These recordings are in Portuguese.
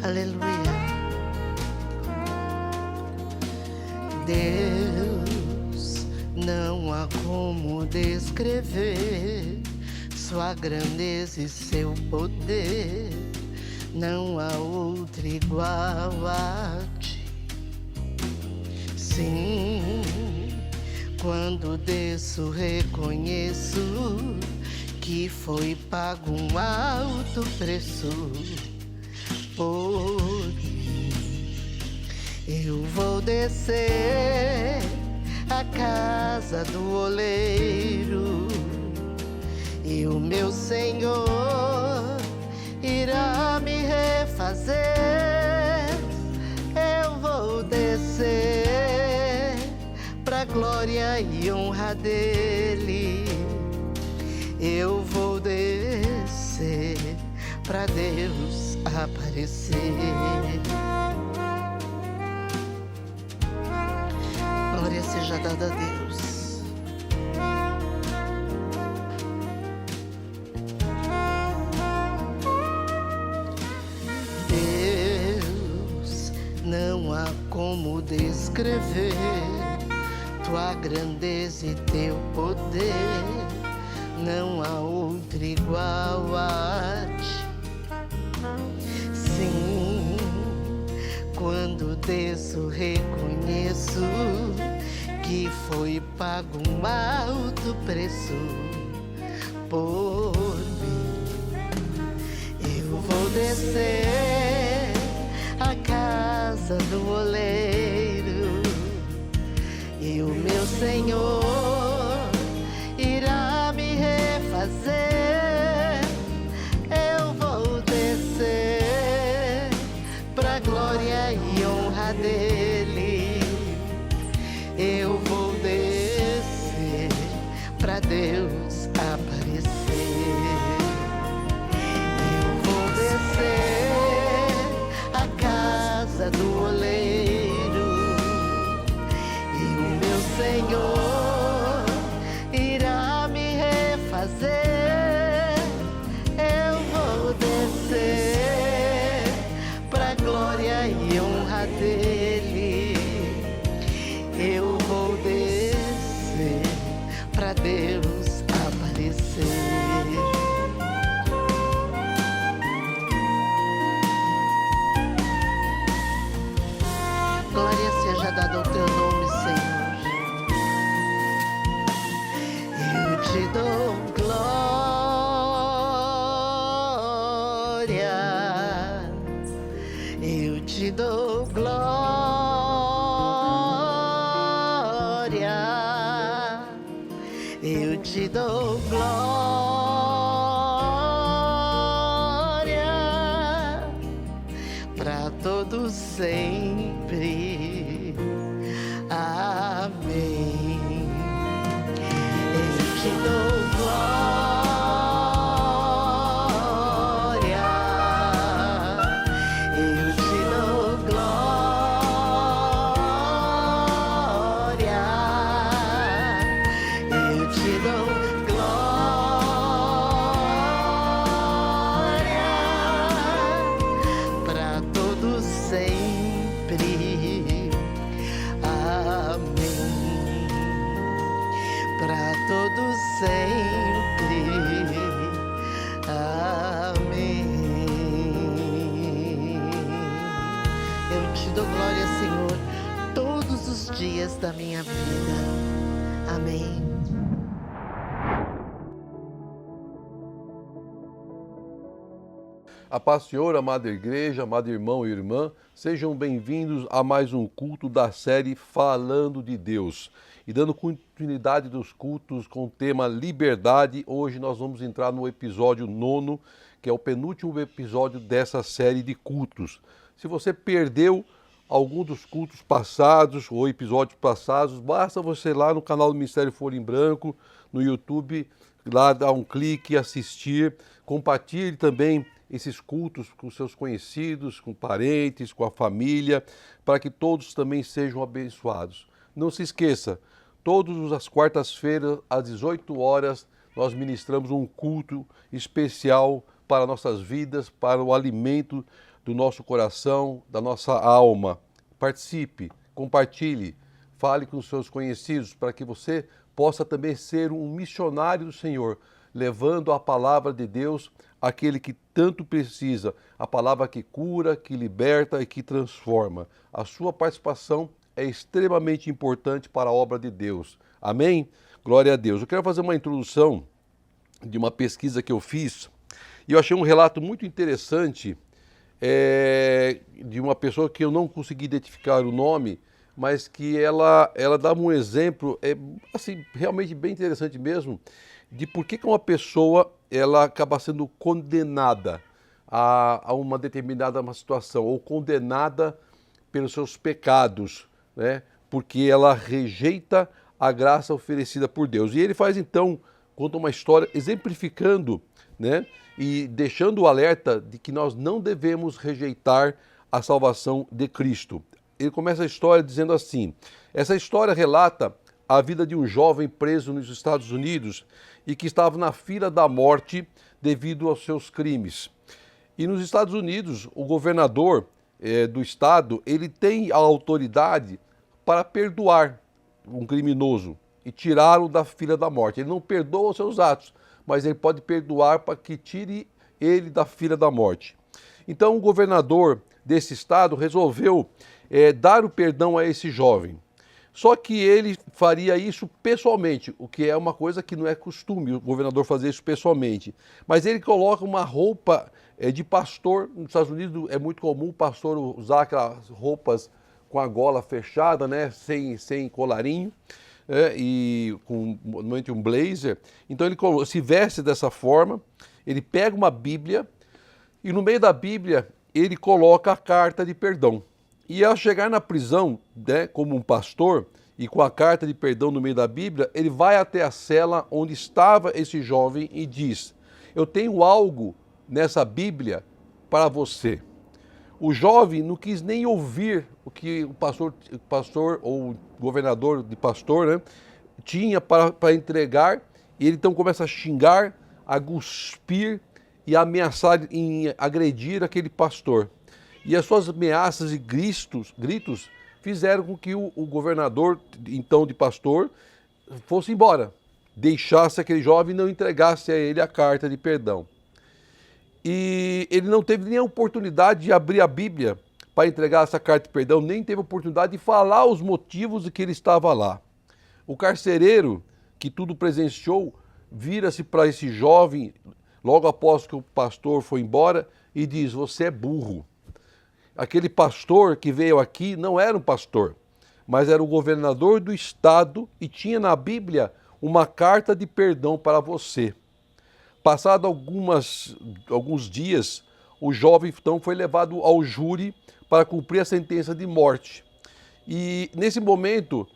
Aleluia. Deus, não há como descrever sua grandeza e seu poder. Não há outro igual a ti. Sim, quando desço reconheço que foi pago um alto preço por mim. Eu vou descer a casa do oleiro e o meu Senhor irá me refazer. Eu vou descer pra glória e honra dele. Eu vou descer pra Deus aparecer. Glória seja dada a Deus. Não há como descrever tua grandeza e teu poder. Não há outro igual a ti. Sim, quando desço reconheço que foi pago um alto preço por mim. Eu vou descer a casa do oleiro e o meu Senhor irá me refazer. Eu vou descer pra glória e honra dele. Eu vou descer pra Deus aparecer. Eu vou descer a casa do oleiro e o meu Senhor irá me refazer. Eu vou descer pra glória e honra dele. Eu vou descer pra Deus aparecer. Glória seja dada ao teu nome, Senhor. Eu te dou glória. Eu te dou glória. Eu te dou glória pra todos sempre. Amém. Eu te dou glória. Eu te dou glória. Eu te dou glória pra todos sempre. Amém. Pra todos sempre. Amém. Eu te dou glória, Senhor, todos os dias da minha vida. Amém. A paz do Senhor, amada igreja, amado irmão e irmã, sejam bem-vindos a mais um culto da série Falando de Deus. E dando continuidade dos cultos com o tema Liberdade, hoje nós vamos entrar no episódio 9, que é o penúltimo episódio dessa série de cultos. Se você perdeu algum dos cultos passados ou episódios passados, basta você ir lá no canal do Ministério Folha em Branco, no YouTube, lá dar um clique, assistir, compartilhe também esses cultos com seus conhecidos, com parentes, com a família, para que todos também sejam abençoados. Não se esqueça, todas as quartas-feiras, às 18 horas, nós ministramos um culto especial para nossas vidas, para o alimento do nosso coração, da nossa alma. Participe, compartilhe, fale com os seus conhecidos para que você possa também ser um missionário do Senhor, levando a palavra de Deus àquele que tanto precisa, a palavra que cura, que liberta e que transforma. A sua participação é extremamente importante para a obra de Deus. Amém? Glória a Deus. Eu quero fazer uma introdução de uma pesquisa que eu fiz e eu achei um relato muito interessante de uma pessoa que eu não consegui identificar o nome, mas que ela dá um exemplo, assim, realmente bem interessante mesmo, de por que uma pessoa ela acaba sendo condenada a uma determinada situação, ou condenada pelos seus pecados, né? Porque ela rejeita a graça oferecida por Deus. E ele faz então, conta uma história exemplificando, né? E deixando o alerta de que nós não devemos rejeitar a salvação de Cristo. Ele começa a história dizendo assim: essa história relata a vida de um jovem preso nos Estados Unidos e que estava na fila da morte devido aos seus crimes. E nos Estados Unidos, o governador do estado, ele tem a autoridade para perdoar um criminoso e tirá-lo da fila da morte. Ele não perdoa os seus atos, mas ele pode perdoar para que tire ele da fila da morte. Então o governador desse estado resolveu dar o perdão a esse jovem. Só que ele faria isso pessoalmente, o que é uma coisa que não é costume o governador fazer isso pessoalmente. Mas ele coloca uma roupa de pastor. Nos Estados Unidos é muito comum o pastor usar aquelas roupas com a gola fechada, né, sem colarinho, e com normalmente um blazer. Então ele se veste dessa forma, ele pega uma Bíblia e no meio da Bíblia ele coloca a carta de perdão. E ao chegar na prisão, né, como um pastor, e com a carta de perdão no meio da Bíblia, ele vai até a cela onde estava esse jovem e diz: eu tenho algo nessa Bíblia para você. O jovem não quis nem ouvir o que o pastor ou o governador de pastor, né, tinha para entregar, e ele então começa a xingar, a cuspir e a ameaçar em agredir aquele pastor. E as suas ameaças e gritos fizeram com que o governador, então de pastor, fosse embora, deixasse aquele jovem e não entregasse a ele a carta de perdão. E ele não teve nem a oportunidade de abrir a Bíblia para entregar essa carta de perdão, nem teve a oportunidade de falar os motivos de que ele estava lá. O carcereiro, que tudo presenciou, vira-se para esse jovem, logo após que o pastor foi embora, e diz: você é burro. Aquele pastor que veio aqui não era um pastor, mas era o governador do estado e tinha na Bíblia uma carta de perdão para você. Passado alguns dias, o jovem então foi levado ao júri para cumprir a sentença de morte. E nesse momento,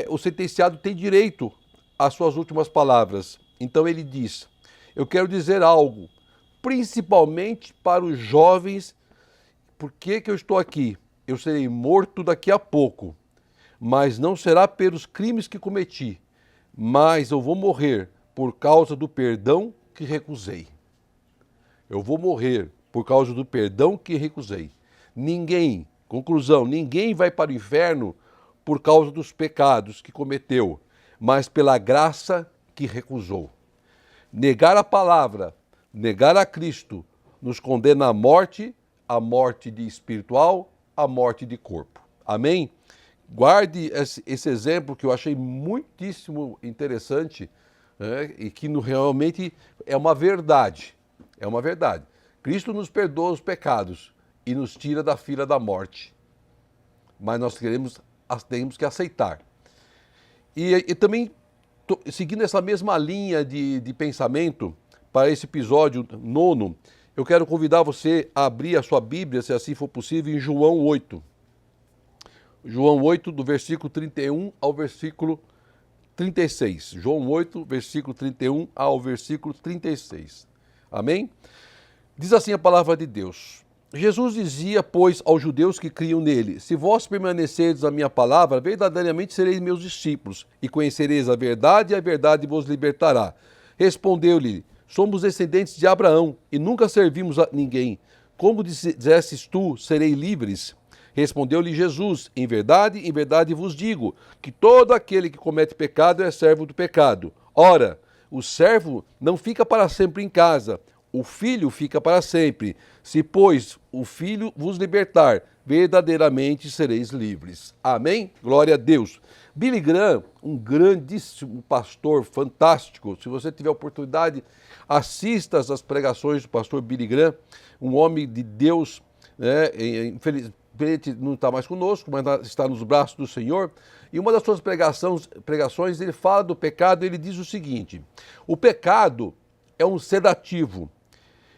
o sentenciado tem direito às suas últimas palavras. Então ele diz: eu quero dizer algo, principalmente para os jovens. Por que eu estou aqui? Eu serei morto daqui a pouco, mas não será pelos crimes que cometi, mas eu vou morrer por causa do perdão que recusei. Eu vou morrer por causa do perdão que recusei. Ninguém, conclusão, ninguém vai para o inferno por causa dos pecados que cometeu, mas pela graça que recusou. Negar a palavra, negar a Cristo, nos condena à morte, a morte de espiritual, a morte de corpo. Amém? Guarde esse exemplo que eu achei muitíssimo interessante, né, e que realmente é uma verdade. É uma verdade. Cristo nos perdoa os pecados e nos tira da fila da morte. Mas nós temos que aceitar. E também, seguindo essa mesma linha de pensamento, para esse episódio 9, eu quero convidar você a abrir a sua Bíblia, se assim for possível, em João 8. João 8, do versículo 31 ao versículo 36. João 8, versículo 31 ao versículo 36. Amém? Diz assim a palavra de Deus: Jesus dizia, pois, aos judeus que criam nele: se vós permanecerdes na minha palavra, verdadeiramente sereis meus discípulos, e conhecereis a verdade vos libertará. Respondeu-lhe: somos descendentes de Abraão e nunca servimos a ninguém. como dissestes tu, serei livres? Respondeu-lhe Jesus, em verdade vos digo, que todo aquele que comete pecado é servo do pecado. Ora, o servo não fica para sempre em casa, o filho fica para sempre. Se, pois, o filho vos libertar, verdadeiramente sereis livres. Amém? Glória a Deus. Billy Graham, um grandíssimo pastor, fantástico. Se você tiver oportunidade, assista às pregações do pastor Billy Graham, um homem de Deus, né? Infelizmente não está mais conosco, mas está nos braços do Senhor. E uma das suas pregações, ele fala do pecado, ele diz o seguinte: o pecado é um sedativo.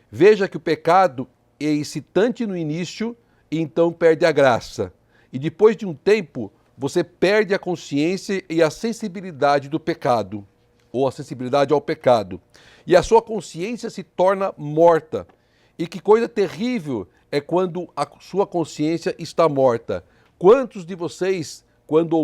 Veja que o pecado é excitante no início e então perde a graça. E depois de um tempo, você perde a consciência e a sensibilidade do pecado, ou a sensibilidade ao pecado. E a sua consciência se torna morta. E que coisa terrível é quando a sua consciência está morta. Quantos de vocês, quando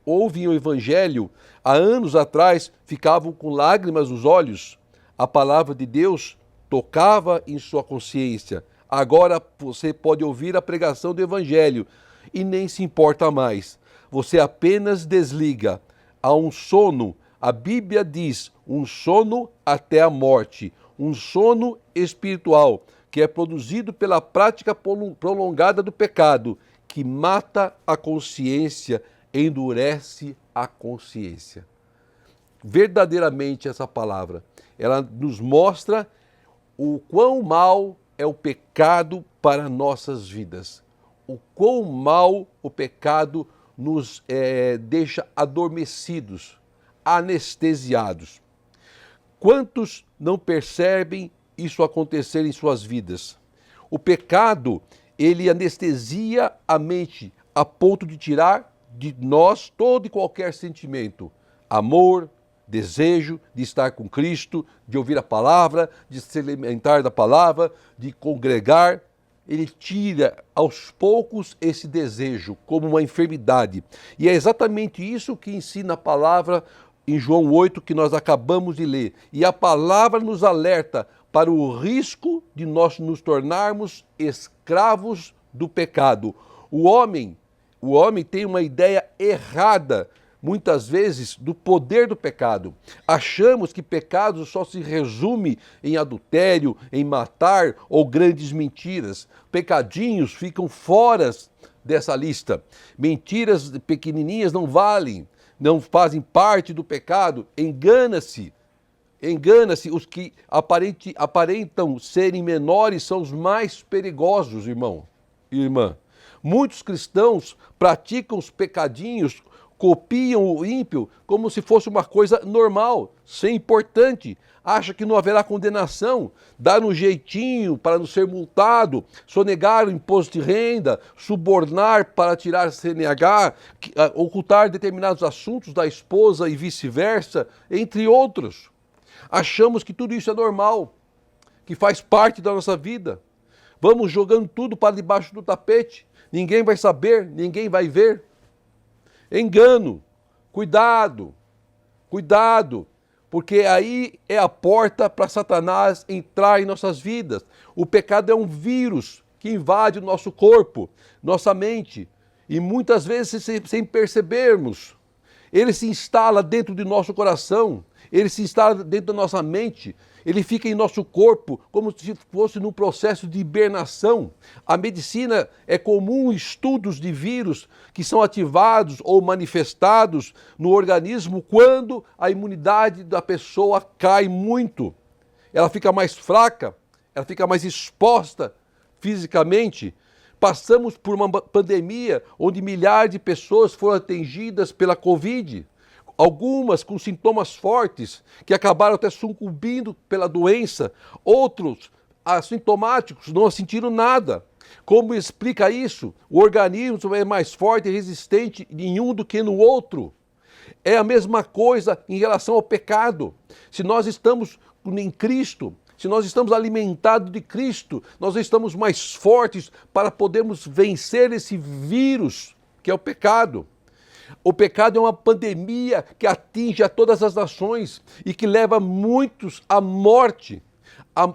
ouvem o Evangelho, há anos atrás, ficavam com lágrimas nos olhos? A palavra de Deus tocava em sua consciência. Agora você pode ouvir a pregação do Evangelho e nem se importa mais. Você apenas desliga. Há um sono, a Bíblia diz, um sono até a morte, um sono espiritual, que é produzido pela prática prolongada do pecado, que mata a consciência, endurece a consciência. Verdadeiramente essa palavra, ela nos mostra o quão mal é o pecado para nossas vidas, o quão mal o pecado nos deixa adormecidos, anestesiados. Quantos não percebem isso acontecer em suas vidas? O pecado, ele anestesia a mente a ponto de tirar de nós todo e qualquer sentimento, amor, desejo de estar com Cristo, de ouvir a palavra, de se alimentar da palavra, de congregar. Ele tira aos poucos esse desejo como uma enfermidade. E é exatamente isso que ensina a palavra em João 8, que nós acabamos de ler. E a palavra nos alerta para o risco de nós nos tornarmos escravos do pecado. O homem tem uma ideia errada, muitas vezes, do poder do pecado. Achamos que pecado só se resume em adultério, em matar ou grandes mentiras. Pecadinhos ficam fora dessa lista. Mentiras pequenininhas não valem, não fazem parte do pecado. Engana-se, os que aparentam serem menores são os mais perigosos, irmão e irmã. Muitos cristãos praticam os pecadinhos, copiam o ímpio como se fosse uma coisa normal, sem importante. Acha que não haverá condenação, dá um jeitinho para não ser multado, sonegar o imposto de renda, subornar para tirar CNH, ocultar determinados assuntos da esposa e vice-versa, entre outros. Achamos que tudo isso é normal, que faz parte da nossa vida. Vamos jogando tudo para debaixo do tapete. Ninguém vai saber, ninguém vai ver. Engano. Cuidado, porque aí é a porta para Satanás entrar em nossas vidas. O pecado é um vírus que invade o nosso corpo, nossa mente, e muitas vezes sem percebermos. Ele se instala dentro de nosso coração, ele se instala dentro da nossa mente, ele fica em nosso corpo como se fosse num processo de hibernação. A medicina é comum estudos de vírus que são ativados ou manifestados no organismo quando a imunidade da pessoa cai muito. Ela fica mais fraca, ela fica mais exposta fisicamente. Passamos por uma pandemia onde milhares de pessoas foram atingidas pela Covid. Algumas com sintomas fortes, que acabaram até sucumbindo pela doença. Outros assintomáticos, não sentiram nada. Como explica isso? O organismo é mais forte e resistente em um do que no outro. É a mesma coisa em relação ao pecado. Se nós estamos em Cristo, se nós estamos alimentados de Cristo, nós estamos mais fortes para podermos vencer esse vírus que é o pecado. O pecado é uma pandemia que atinge a todas as nações e que leva muitos à morte.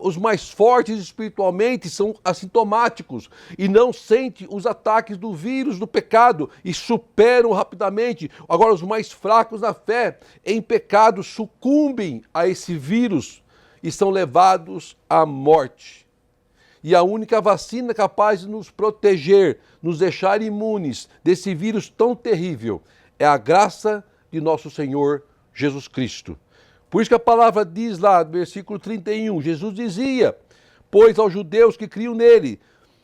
os mais fortes espiritualmente são assintomáticos e não sentem os ataques do vírus do pecado e superam rapidamente. Agora, os mais fracos na fé, em pecado, sucumbem a esse vírus e são levados à morte. E a única vacina capaz de nos proteger, nos deixar imunes desse vírus tão terrível, é a graça de nosso Senhor Jesus Cristo. Por isso que a palavra diz lá, no versículo 31, Jesus dizia: pois aos judeus que criam nele,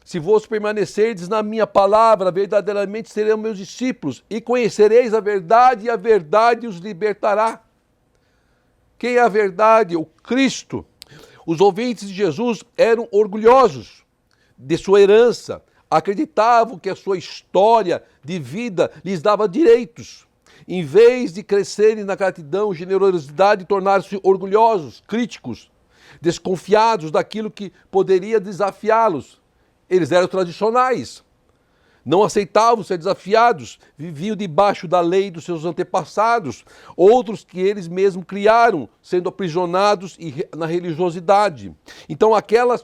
se vos permanecerdes na minha palavra, verdadeiramente serão meus discípulos, e conhecereis a verdade os libertará. Quem é a verdade? O Cristo. Os ouvintes de Jesus eram orgulhosos de sua herança, acreditavam que a sua história de vida lhes dava direitos. Em vez de crescerem na gratidão, generosidade, tornaram-se orgulhosos, críticos, desconfiados daquilo que poderia desafiá-los. Eles eram tradicionais, não aceitavam ser desafiados, viviam debaixo da lei dos seus antepassados, outros que eles mesmos criaram, sendo aprisionados na religiosidade. Então aquela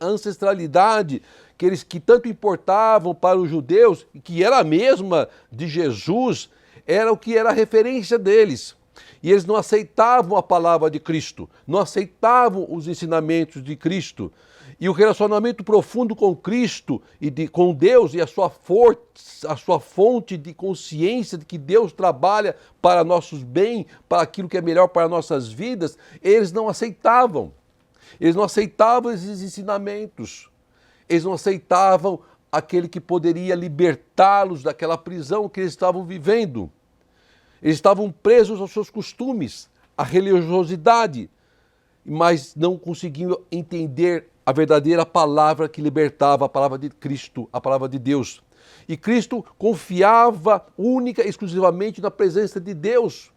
ancestralidade que tanto importavam para os judeus, que era a mesma de Jesus, era o que era a referência deles. E eles não aceitavam a palavra de Cristo, não aceitavam os ensinamentos de Cristo. E o relacionamento profundo com Cristo e com Deus e a sua fonte de consciência de que Deus trabalha para nossos bens, para aquilo que é melhor para nossas vidas, eles não aceitavam. Eles não aceitavam esses ensinamentos. Eles não aceitavam aquele que poderia libertá-los daquela prisão que eles estavam vivendo. Eles estavam presos aos seus costumes, à religiosidade, mas não conseguiam entender a verdadeira palavra que libertava, a palavra de Cristo, a palavra de Deus. E Cristo confiava única e exclusivamente na presença de Deus,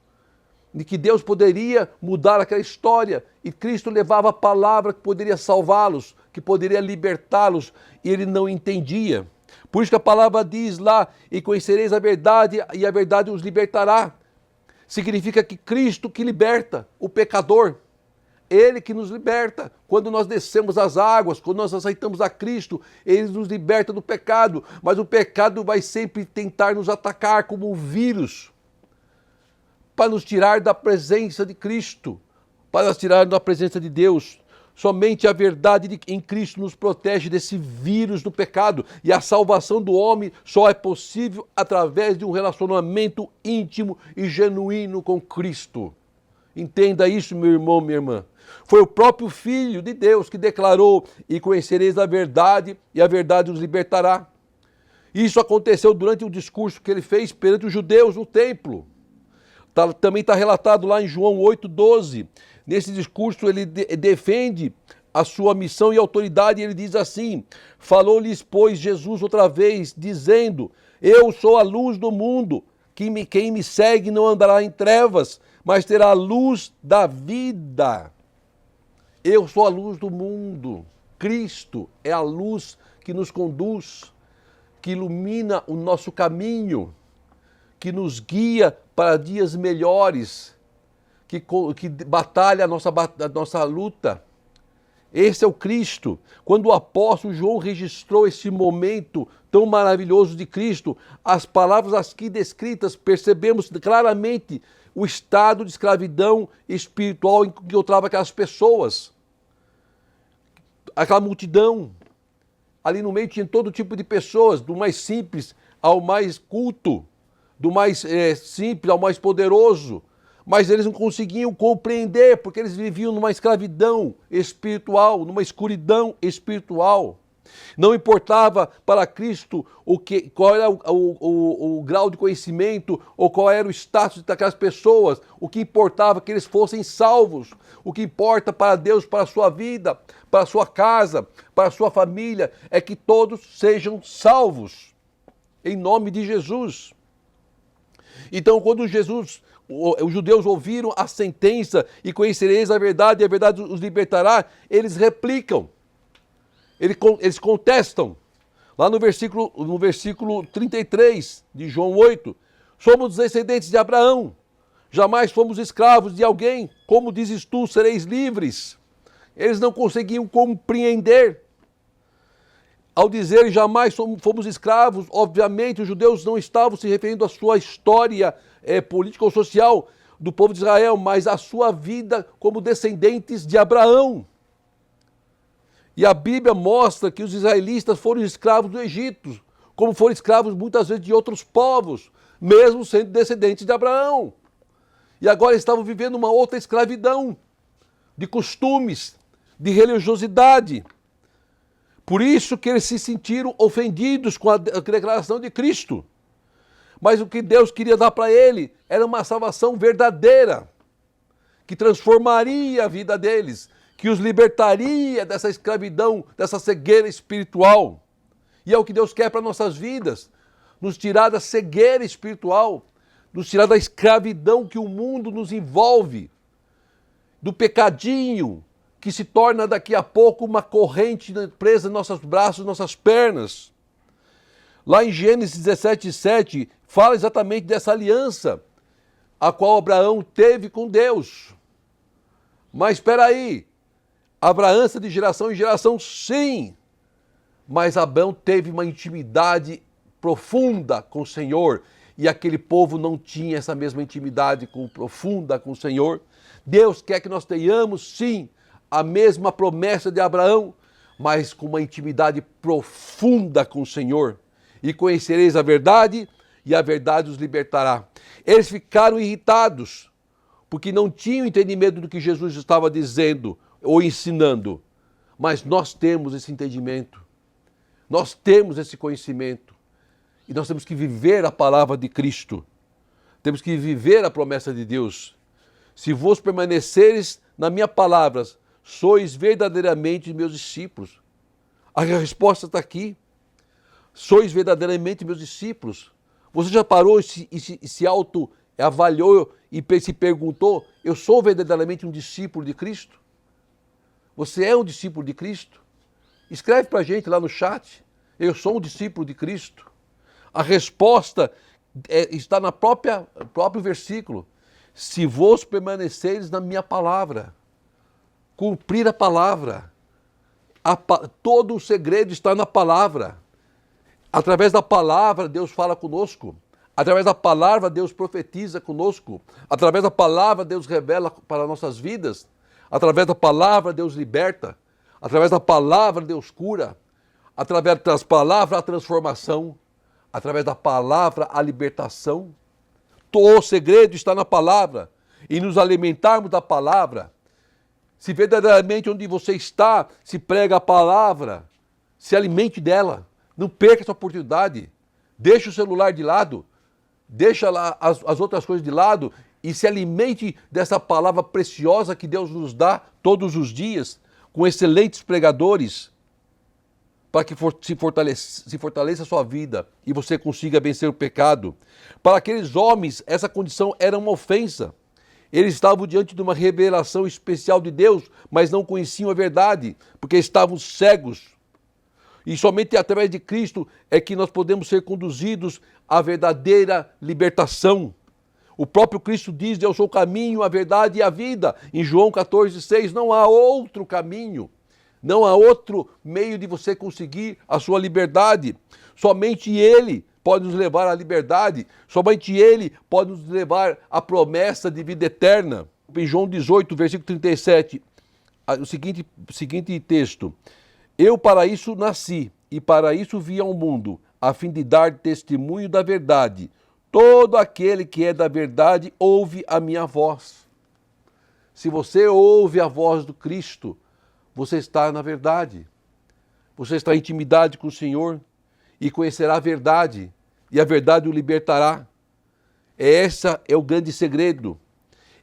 de que Deus poderia mudar aquela história. E Cristo levava a palavra que poderia salvá-los, que poderia libertá-los, e ele não entendia. Por isso que a palavra diz lá: e conhecereis a verdade, e a verdade os libertará. Significa que Cristo que liberta o pecador. Ele que nos liberta. Quando nós descemos as águas, quando nós aceitamos a Cristo, Ele nos liberta do pecado. Mas o pecado vai sempre tentar nos atacar como um vírus, para nos tirar da presença de Cristo, para nos tirar da presença de Deus. Somente a verdade em Cristo nos protege desse vírus do pecado. E a salvação do homem só é possível através de um relacionamento íntimo e genuíno com Cristo. Entenda isso, meu irmão, minha irmã. Foi o próprio Filho de Deus que declarou: e conhecereis a verdade, e a verdade os libertará. Isso aconteceu durante o discurso que ele fez perante os judeus no templo. Também está relatado lá em João 8,12. Nesse discurso ele defende a sua missão e autoridade, e ele diz assim: falou-lhes, pois, Jesus outra vez, dizendo: eu sou a luz do mundo, quem me segue não andará em trevas, mas terá a luz da vida. Eu sou a luz do mundo. Cristo é a luz que nos conduz, que ilumina o nosso caminho, que nos guia para dias melhores, que batalha a nossa luta. Esse é o Cristo. Quando o apóstolo João registrou esse momento tão maravilhoso de Cristo, as palavras aqui descritas, percebemos claramente o estado de escravidão espiritual em que encontrava aquelas pessoas. Aquela multidão. Ali no meio tinha todo tipo de pessoas, do mais simples ao mais culto, do mais simples ao mais poderoso. Mas eles não conseguiam compreender, porque eles viviam numa escravidão espiritual, numa escuridão espiritual. Não importava para Cristo qual era o grau de conhecimento ou qual era o status daquelas pessoas. O que importava é que eles fossem salvos. O que importa para Deus, para a sua vida, para a sua casa, para a sua família, é que todos sejam salvos. Em nome de Jesus. Então, quando os judeus ouviram a sentença, e conhecereis a verdade, e a verdade os libertará, eles replicam. Eles contestam. Lá no versículo 33 de João 8, somos descendentes de Abraão, jamais fomos escravos de alguém, como dizes tu, sereis livres. Eles não conseguiam compreender. Ao dizer jamais fomos escravos, obviamente os judeus não estavam se referindo à sua história política ou social do povo de Israel, mas à sua vida como descendentes de Abraão. E a Bíblia mostra que os israelitas foram escravos do Egito, como foram escravos muitas vezes de outros povos, mesmo sendo descendentes de Abraão. E agora estavam vivendo uma outra escravidão de costumes, de religiosidade. Por isso que eles se sentiram ofendidos com a declaração de Cristo. Mas o que Deus queria dar para ele era uma salvação verdadeira, que transformaria a vida deles, que os libertaria dessa escravidão, dessa cegueira espiritual. E é o que Deus quer para nossas vidas, nos tirar da cegueira espiritual, nos tirar da escravidão que o mundo nos envolve, do pecadinho, que se torna daqui a pouco uma corrente presa em nossos braços, nossas pernas. Lá em Gênesis 17:7, fala exatamente dessa aliança a qual Abraão teve com Deus. Mas espera aí, Abraão de geração em geração, sim, mas Abraão teve uma intimidade profunda com o Senhor, e aquele povo não tinha essa mesma intimidade profunda com o Senhor. Deus quer que nós tenhamos, sim, a mesma promessa de Abraão, mas com uma intimidade profunda com o Senhor. E conhecereis a verdade, e a verdade os libertará. Eles ficaram irritados, porque não tinham entendimento do que Jesus estava dizendo ou ensinando. Mas nós temos esse entendimento, nós temos esse conhecimento, e nós temos que viver a palavra de Cristo, temos que viver a promessa de Deus. Se vos permaneceres na minha palavra, sois verdadeiramente meus discípulos. A resposta está aqui. Sois verdadeiramente meus discípulos. Você já parou e se autoavaliou e se perguntou, eu sou verdadeiramente um discípulo de Cristo? Você é um discípulo de Cristo? Escreve para a gente lá no chat, eu sou um discípulo de Cristo. A resposta está no próprio versículo. Se vos permaneceres na minha palavra, cumprir a palavra, todo o segredo está na palavra. Através da palavra Deus fala conosco, através da palavra Deus profetiza conosco, através da palavra Deus revela para nossas vidas, através da palavra Deus liberta, através da palavra Deus cura, através das palavras a transformação, através da palavra a libertação. O segredo está na palavra, e nos alimentarmos da palavra. Se verdadeiramente onde você está se prega a palavra, se alimente dela, não perca essa oportunidade, deixa o celular de lado, deixa lá as outras coisas de lado e se alimente dessa palavra preciosa que Deus nos dá todos os dias, com excelentes pregadores, para que se fortaleça a sua vida e você consiga vencer o pecado. Para aqueles homens, essa condição era uma ofensa. Eles estavam diante de uma revelação especial de Deus, mas não conheciam a verdade, porque estavam cegos. E somente através de Cristo é que nós podemos ser conduzidos à verdadeira libertação. O próprio Cristo diz, eu sou o caminho, a verdade e a vida. Em João 14,6, não há outro caminho, não há outro meio de você conseguir a sua liberdade. Somente Ele pode nos levar à liberdade, somente Ele pode nos levar à promessa de vida eterna. Em João 18, versículo 37, o seguinte texto: eu para isso nasci e para isso vim ao mundo, a fim de dar testemunho da verdade. Todo aquele que é da verdade ouve a minha voz. Se você ouve a voz do Cristo, você está na verdade. Você está em intimidade com o Senhor e conhecerá a verdade, e a verdade o libertará. Esse é o grande segredo.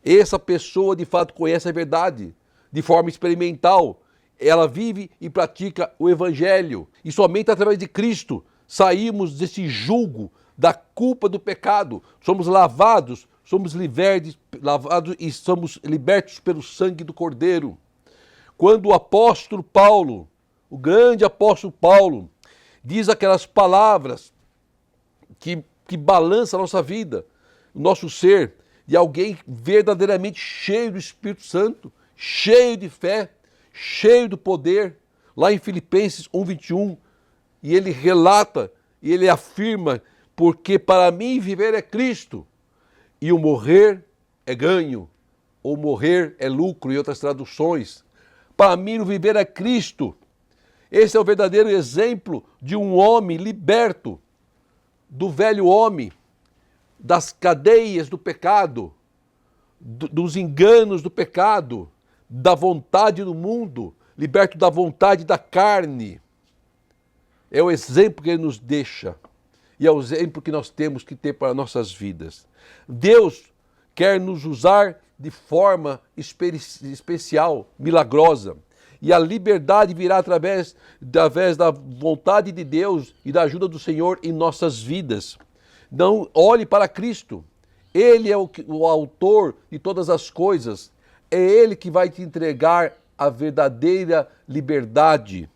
Essa pessoa de fato conhece a verdade de forma experimental. Ela vive e pratica o Evangelho. E somente através de Cristo saímos desse jugo da culpa do pecado. Somos lavados, lavados e somos libertos pelo sangue do Cordeiro. Quando o apóstolo Paulo, o grande apóstolo Paulo, diz aquelas palavras que balançam a nossa vida, o nosso ser, de alguém verdadeiramente cheio do Espírito Santo, cheio de fé, cheio do poder, lá em Filipenses 1:21, e ele relata, e ele afirma, porque para mim viver é Cristo, e o morrer é ganho, ou morrer é lucro, em outras traduções. Para mim o viver é Cristo. Esse é o verdadeiro exemplo de um homem liberto do velho homem, das cadeias do pecado, dos enganos do pecado, da vontade do mundo, liberto da vontade da carne. É o exemplo que ele nos deixa e é o exemplo que nós temos que ter para nossas vidas. Deus quer nos usar de forma especial, milagrosa. E a liberdade virá através da vontade de Deus e da ajuda do Senhor em nossas vidas. Não olhe para Cristo. Ele é o autor de todas as coisas. É Ele que vai te entregar a verdadeira liberdade.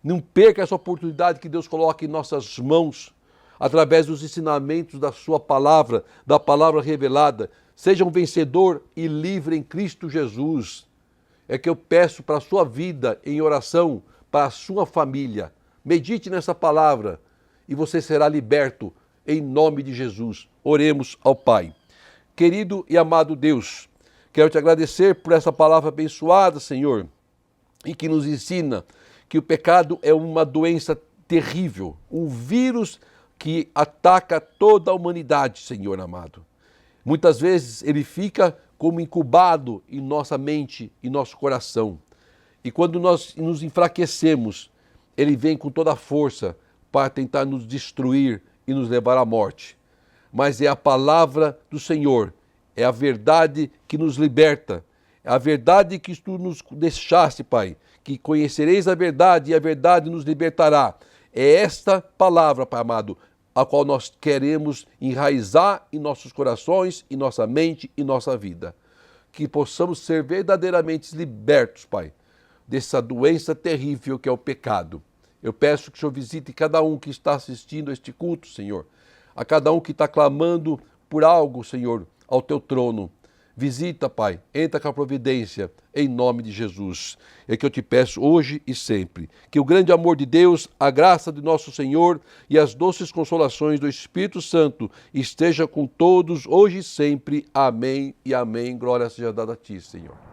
Não perca essa oportunidade que Deus coloca em nossas mãos, através dos ensinamentos da sua palavra, da palavra revelada. Seja um vencedor e livre em Cristo Jesus. É que eu peço para a sua vida em oração, para a sua família. Medite nessa palavra e você será liberto em nome de Jesus. Oremos ao Pai. Querido e amado Deus, quero te agradecer por essa palavra abençoada, Senhor, e que nos ensina que o pecado é uma doença terrível, um vírus que ataca toda a humanidade, Senhor amado. Muitas vezes ele fica como incubado em nossa mente e nosso coração. E quando nós nos enfraquecemos, ele vem com toda a força para tentar nos destruir e nos levar à morte. Mas é a palavra do Senhor, é a verdade que nos liberta, é a verdade que tu nos deixaste, Pai, que conhecereis a verdade e a verdade nos libertará. É esta palavra, Pai amado, a qual nós queremos enraizar em nossos corações, em nossa mente e nossa vida. Que possamos ser verdadeiramente libertos, Pai, dessa doença terrível que é o pecado. Eu peço que o Senhor visite cada um que está assistindo a este culto, Senhor. A cada um que está clamando por algo, Senhor, ao teu trono. Visita, Pai, entra com a providência, em nome de Jesus. É que eu te peço hoje e sempre. Que o grande amor de Deus, a graça de nosso Senhor e as doces consolações do Espírito Santo esteja com todos, hoje e sempre. Amém e amém. Glória seja dada a ti, Senhor.